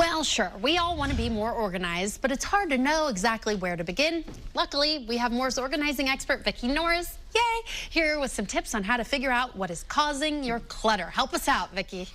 Well, sure, we all want to be more organized, but it's hard to know exactly where to begin. Luckily, we have Moore's organizing expert, Vicki, yay, here with some tips on how to figure out what is causing your clutter. Help us out, Vicki.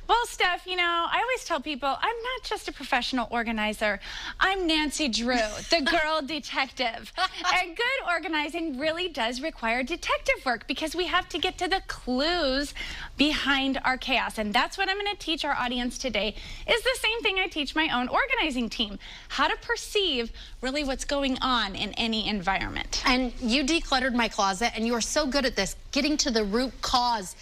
Well, Steph, you know, I always tell people I'm not just a professional organizer. I'm Nancy Drew, the girl detective. And good organizing really does require detective work because we have to get to the clues behind our chaos. And that's what I'm going to teach our audience today is the same thing I teach my own organizing team, how to perceive really what's going on in any environment. And you decluttered my closet, and you are so good at this, getting to the root cause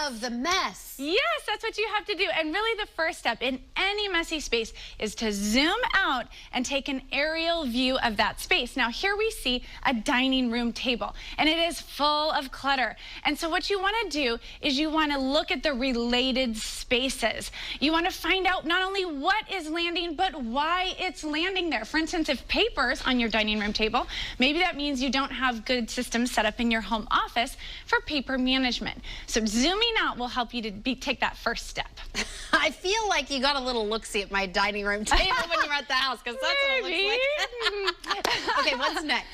of the mess. Yes, that's what you have to do. And really the first step in any messy space is to zoom out and take an aerial view of that space. Now here we see a dining room table and it is full of clutter. And so what you want to do is you want to look at the related spaces. You want to find out not only what is landing, but why it's landing there. For instance, if paper's on your dining room table, maybe that means you don't have good systems set up in your home office for paper management. So zooming out will help you to take that first step. I feel like you got a little look-see at my dining room table when you were at the house, because that's what it looks like. Okay, what's next?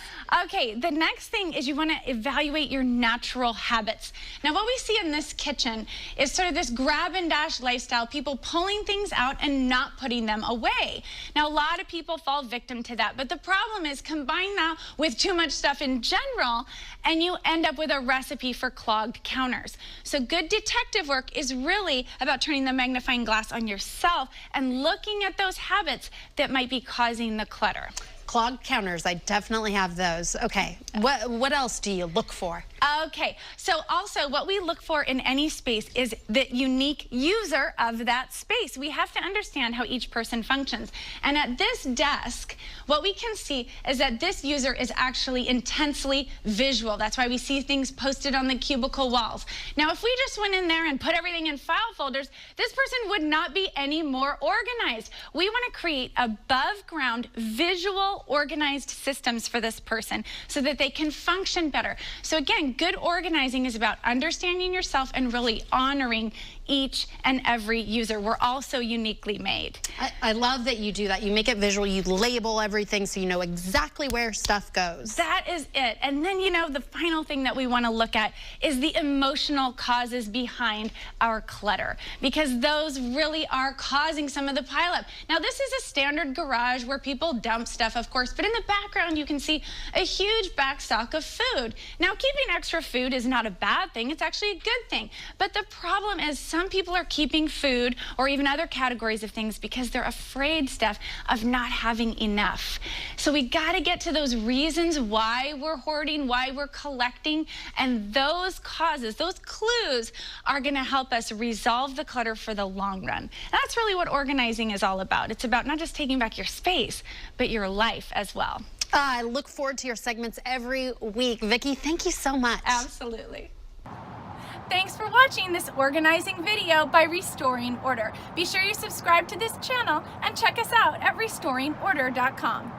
Okay, the next thing is you want to evaluate your natural habits. Now, what we see in this kitchen is sort of this grab and dash lifestyle, people pulling things out and not putting them away. Now, a lot of people fall victim to that, but the problem is combine that with too much stuff in general, and you end up with a recipe for clogged counters. So good detective work is really about turning the magnifying glass on yourself and looking at those habits that might be causing the clutter. Clogged counters, I definitely have those. Okay, what else do you look for? Okay, so also what we look for in any space is the unique user of that space. We have to understand how each person functions. And at this desk, what we can see is that this user is actually intensely visual. That's why we see things posted on the cubicle walls. Now, if we just went in there and put everything in file folders, this person would not be any more organized. We want to create above ground visual organized systems for this person so that they can function better. So again, good organizing is about understanding yourself and really honoring each and every user. We're all so uniquely made. I love that you do that. You make it visual. You label everything so you know exactly where stuff goes. That is it. And then, you know, the final thing that we want to look at is the emotional causes behind our clutter, because those really are causing some of the pileup. Now, this is a standard garage where people dump stuff, of course, but in the background you can see a huge back stock of food. Now, keeping extra food is not a bad thing. It's actually a good thing. But the problem is some people are keeping food or even other categories of things because they're afraid, Steph, of not having enough. So we got to get to those reasons why we're hoarding, why we're collecting, and those causes, those clues are going to help us resolve the clutter for the long run. That's really what organizing is all about. It's about not just taking back your space, but your life as well. I look forward to your segments every week. Vicki, thank you so much. Absolutely. Thanks for watching this organizing video by Restoring Order. Be sure you subscribe to this channel and check us out at restoringorder.com.